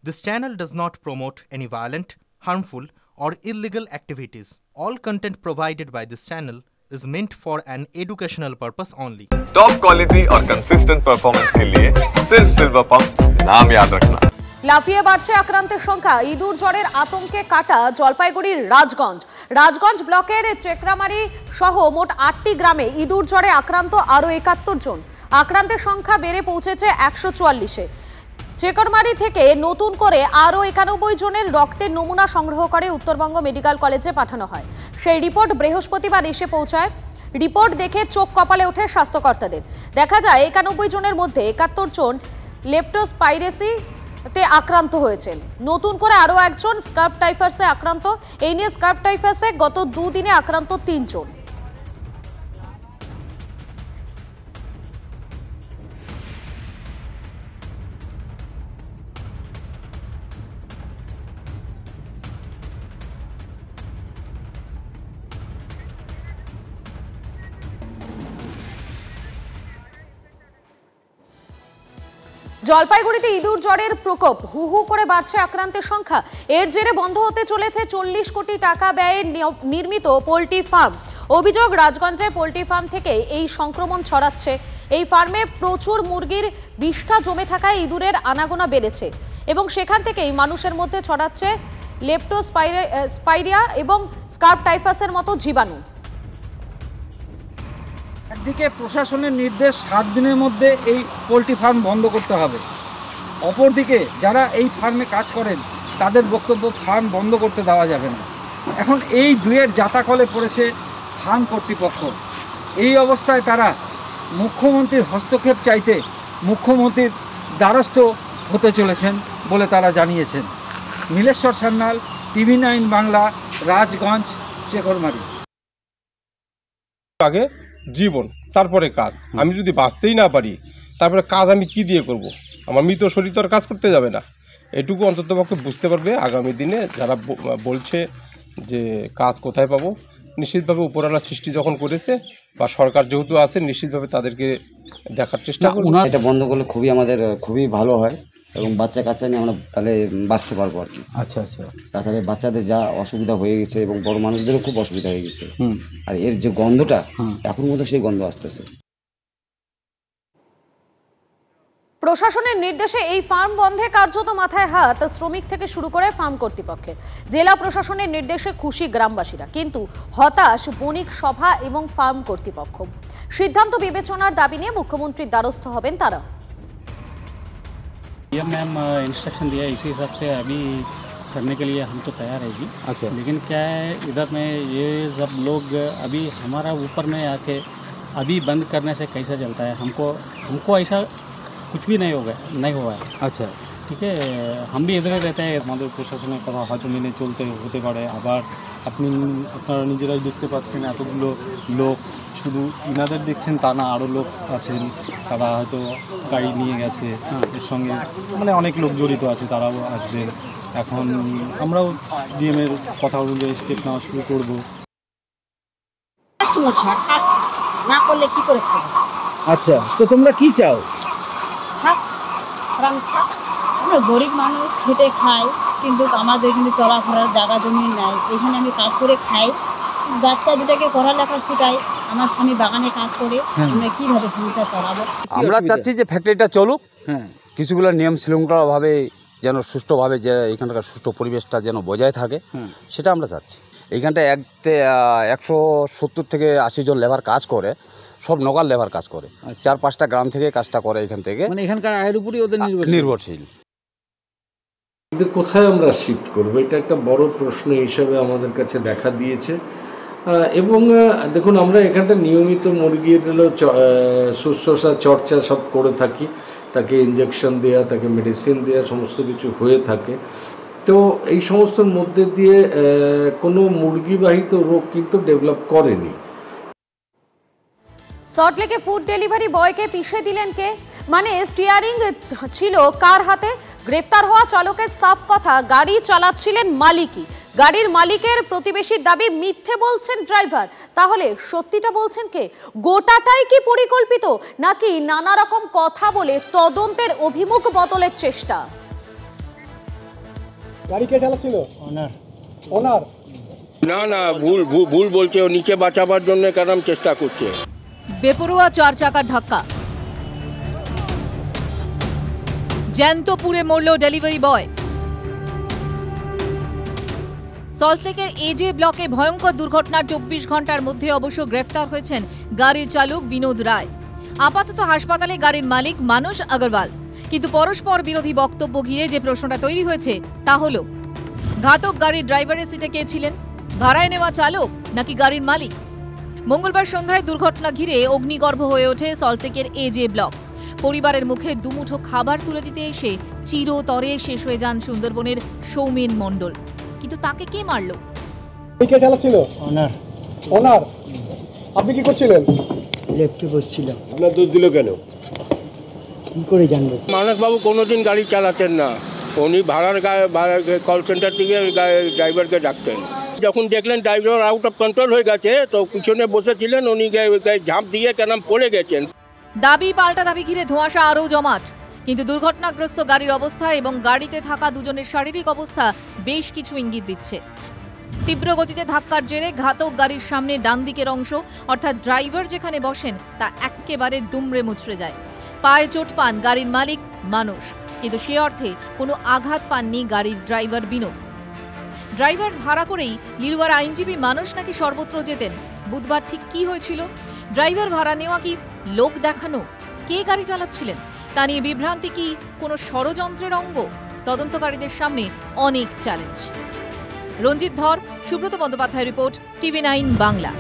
This channel does not promote any violent, harmful, or illegal activities. All content provided by this channel is meant for an educational purpose only. Top quality और consistent performance के लिए सिर्फ silver pump नाम याद रखना। লাফিয়ে বাড়ছে আক্রান্তের সংখ্যা। ইঁদুর জ্বরের আতঙ্কে কাটা জলপাইগুড়ির রাজগঞ্জ ব্লকের চেকরামারি সহ মোট 8টি গ্রামে ইঁদুর জ্বরে আক্রান্ত আরও 71 জন। আক্রান্তের সংখ্যা বেড়ে পৌঁছেছে 144-এ। চেকরমারি থেকে নতুন করে আরও 91 জনের রক্তের নমুনা সংগ্রহ করে উত্তরবঙ্গ মেডিকেল কলেজে পাঠানো হয়। সেই রিপোর্ট বৃহস্পতিবার এসে পৌঁছায়। রিপোর্ট দেখে চোখ কপালে ওঠে স্বাস্থ্যকর্তাদের। দেখা যায় 91 জনের মধ্যে 71 জন লেপ্টোস্পাইরেসিতে আক্রান্ত হয়েছেন। নতুন করে আরও একজন স্কার্ব টাইফাসে আক্রান্ত। এই নিয়ে স্কার্ব টাইফাসে গত 2 দিনে আক্রান্ত 3 জন। জলপাইগুড়িতে ইঁদুর জ্বরের প্রকোপ, হু হু করে বাড়ছে আক্রান্তের সংখ্যা। এর জেরে বন্ধ হতে চলেছে 40 কোটি টাকা ব্যয়ে নির্মিত পোল্ট্রি ফার্ম। অভিযোগ, রাজগঞ্জে পোল্ট্রি ফার্ম থেকে এই সংক্রমণ ছড়াচ্ছে। এই ফার্মে প্রচুর মুরগির বিষ্ঠা জমে থাকায় ইঁদুরের আনাগোনা বেড়েছে এবং সেখান থেকেই মানুষের মধ্যে ছড়াচ্ছে লেপ্টোস্পাইরিয়া এবং স্কার্ব টাইফাসের মতো জীবাণু। একদিকে প্রশাসনের নির্দেশ 7 দিনের মধ্যে এই পোলট্রি ফার্ম বন্ধ করতে হবে, অপরদিকে যারা এই ফার্মে কাজ করেন তাদের বক্তব্য ফার্ম বন্ধ করতে দেওয়া যাবে না। এখন এই দুয়ের জাতাকলে পড়েছে ফার্ম কর্তৃপক্ষ। এই অবস্থায় তারা মুখ্যমন্ত্রীর হস্তক্ষেপ চাইতে মুখ্যমন্ত্রীর দ্বারস্থ হতে চলেছেন বলে তারা জানিয়েছেন। নীলেশ্বর সান্যাল, TV9 বাংলা, রাজগঞ্জ, চেকরমারি। আগে জীবন, তারপরে কাজ। আমি যদি বাঁচতেই না পারি তারপরে কাজ আমি কি দিয়ে করব? আমার মৃত শরীর তো আর কাজ করতে যাবে না। এটুকু অন্ততপক্ষে বুঝতে পারবে আগামী দিনে যারা বলছে যে কাজ কোথায় পাবো। নিশ্চিতভাবে উপরওয়ালা সৃষ্টি যখন করেছে বা সরকার যেহেতু আছে, নিশ্চিতভাবে তাদেরকে দেখার চেষ্টা করব। এটা বন্ধ করলে খুবই ভালো হয় এবং বাচ্চা কাচ্চা নিয়ে আমরা তাহলে বাঁচতে পারবো আর কি। আচ্ছা আচ্ছা। তাছাড়া বাচ্চাদের যা অসুবিধা হয়ে গেছে এবং বড় মানুষদেরও খুব অসুবিধা হয়ে গেছে। আর এর যে গন্ধটা এখন মতো সেই গন্ধ আসতেছে। প্রশাসনের নির্দেশে এই ফার্ম বন্ধে কার্যত মাথায় হাত শ্রমিক থেকে শুরু করে ফার্ম কর্তৃপক্ষের। জেলা প্রশাসনের নির্দেশে খুশি গ্রামবাসীরা, কিন্তু হতাশ বণিক সভা এবং ফার্ম কর্তৃপক্ষ। সিদ্ধান্ত বিবেচনার দাবি নিয়ে মুখ্যমন্ত্রীর দ্বারস্থ হবেন তারা। मैम इंस्ट्रक्शन दिया, इसी हिसाब से अभी करने के लिए हम तो तैयार है जी। अच्छा। लेकिन क्या है, इधर में ये सब लोग अभी हमारा ऊपर में आके अभी बंद करने से कैसा चलता है, हमको ऐसा कुछ भी नहीं हुआ है। আচ্ছা। ঠিক আছে, हम भी इधर रहते हैं। আমাদের প্রশাসনের কথা হয়তো মেনে চলতে হতে পারে। আবার আপনারা নিজেরাই দেখতে পাচ্ছেন এতগুলো লোক, শুধু ইনাদের দেখছেন তা না, আরও লোক আছেন, তারা হয়তো গাড়ি নিয়ে গেছে, এর সঙ্গে মানে অনেক লোক জড়িত আছে, তারাও আসবেন। এখন আমরাও ডিএমের কথা অনুযায়ী স্টেপ নেওয়া শুরু করবো। না করলে কি করে খাবো? আচ্ছা, তো তোমরা কি চাও? আমরা গরিব মানুষ, খেটে খাই, কিন্তু আমাদের কিন্তু চলাফেরার জায়গা জমি নাই। এখানে আমি কাজ করে খাই, বাচ্চা দুটাকে পড়ালেখা শেখাই, আমার স্বামী বাগানে কাজ করে, আমরা কীভাবে সংসার চালাবো? আমরা চাচ্ছি যে ফ্যাক্টরিটা চলুক, কিছুগুলো নিয়ম শৃঙ্খলাভাবে যেন সুষ্ঠুভাবে, যে এখানকার সুষ্ঠু পরিবেশটা যেন বজায় থাকে, সেটা আমরা চাচ্ছি। এইখানটা 170 থেকে 80 জন লেবার কাজ করে, সব নোকাল লেবার কাজ করে। 4-5টা গ্রাম থেকে কাজটা করে এখান থেকে, মানে এখানকার আয়ের উপরই ওদের নির্ভরশীল। কোথায় আমরা শিফট করবো, এটা একটা বড় প্রশ্ন হিসাবে আমাদের কাছে দেখা দিয়েছে। এবং দেখুন, আমরা এখানটা নিয়মিত মুরগির শুশ্রূষা চর্চা সব করে থাকি, তাকে ইঞ্জেকশন দেওয়া, তাকে মেডিসিন দেওয়া, সমস্ত কিছু হয়ে থাকে। তো এই সমস্তর মধ্যে দিয়ে কোনো মুরগিবাহিত রোগ কিন্তু ডেভেলপ করেনি। সল্টলেকে ফুড ডেলিভারি বয়কে পিষে দিলেন কে? মানে স্টিয়ারিং ছিল কার হাতে? গ্রেফতার হওয়া চালকের সাফ কথা, গাড়ি চালাচ্ছিলেন মালিকই। গাড়ির মালিকের প্রতিবেশীর দাবি মিথ্যে বলছেন ড্রাইভার। তাহলে সত্যিটা বলছেন কে? গোটাটাই কি পরিকল্পিত, নাকি নানা রকম কথা বলে তদন্তের অভিমুখ বদলের চেষ্টা? গাড়ি কে চালাচ্ছিল? ওনার না না, ভুল বলছে, ও নিচে বাঁচাবার জন্য কেন চেষ্টা করছে। বেপরোয়া 4 চাকার ধাক্কা, জ্যান্ত পুড়ে মরল ডেলিভারি বয়। সল্টলেকের এজে ব্লকে ভয়ঙ্কর দুর্ঘটনার 24 ঘন্টার মধ্যে অবশ্য গ্রেফতার হয়েছেন গাড়ির চালক বিনোদ রায়। আপাতত হাসপাতালে গাড়ির মালিক মানস আগরওয়াল। কিন্তু পরস্পর বিরোধী বক্তব্য ঘিরে যে প্রশ্নটা তৈরি হয়েছে তা হল, ঘাতক গাড়ির ড্রাইভারের সিটে কে ছিলেন? ভাড়ায় নেওয়া চালক নাকি গাড়ির মালিক? মঙ্গলবার সন্ধ্যায় দুর্ঘটনা ঘিরে অগ্নিগর্ভ হয়ে ওঠে সল্টলেকের এজে ব্লক। পরিবারের মুখে দুমুঠো খাবার তুলে দিতে এসে চিরতরে শেষ হয়ে যান সুন্দরবনের সৌমেন মণ্ডল। কিন্তু তাকে কে মারল? কে চালাচ্ছিল? ওনার। আপনি কি করছিলেন? লেফটে বসছিলাম। আপনার দোষ দিল কেন? কি করে জানবো? মানসবাবু কোনোদিন গাড়ি চালাতেন না, উনি ভাড়ার কল সেন্টার থেকে ড্রাইভারকে ডাকতেন। যখন দেখলেন ড্রাইভার আউট অফ কন্ট্রোল হয়ে গেছে তো পিছনে বসেছিলেন, উনি ঝাঁপ দিয়ে কেন পড়ে গেছেন। দাবি পাল্টা দাবি ঘিরে ধোঁয়াশা আরও জমাট। কিন্তু দুর্ঘটনাগ্রস্ত গাড়ির অবস্থা এবং গাড়িতে থাকা দুজনের শারীরিক অবস্থা বেশ কিছু ইঙ্গিত দিচ্ছে। তীব্র গতিতে ধাক্কার জেরে ঘাতক গাড়ির সামনে ডান দিকের অংশ অর্থাৎ ড্রাইভার যেখানে বসেন তা একেবারে দুমড়ে মুচড়ে যায়। পায়ে চোট পান গাড়ির মালিক মানুষ, কিন্তু সে অর্থে কোনো আঘাত পাননি গাড়ির ড্রাইভার বিনোদ। ড্রাইভার ভাড়া করেই লিলুয়ার আইনজীবী মানুষ নাকি সর্বত্র যেতেন। বুধবার ঠিক কি হয়েছিল? ড্রাইভার ভাড়া নেওয়া কি লোক দেখানো? কে গাড়ি চালাচ্ছিলেন তা নিয়ে বিভ্রান্তি কি কোনো ষড়যন্ত্রের অঙ্গ? তদন্তকারীদের সামনে অনেক চ্যালেঞ্জ। রঞ্জিত ধর, সুব্রত বন্দ্যোপাধ্যায় রিপোর্ট, TV9 বাংলা।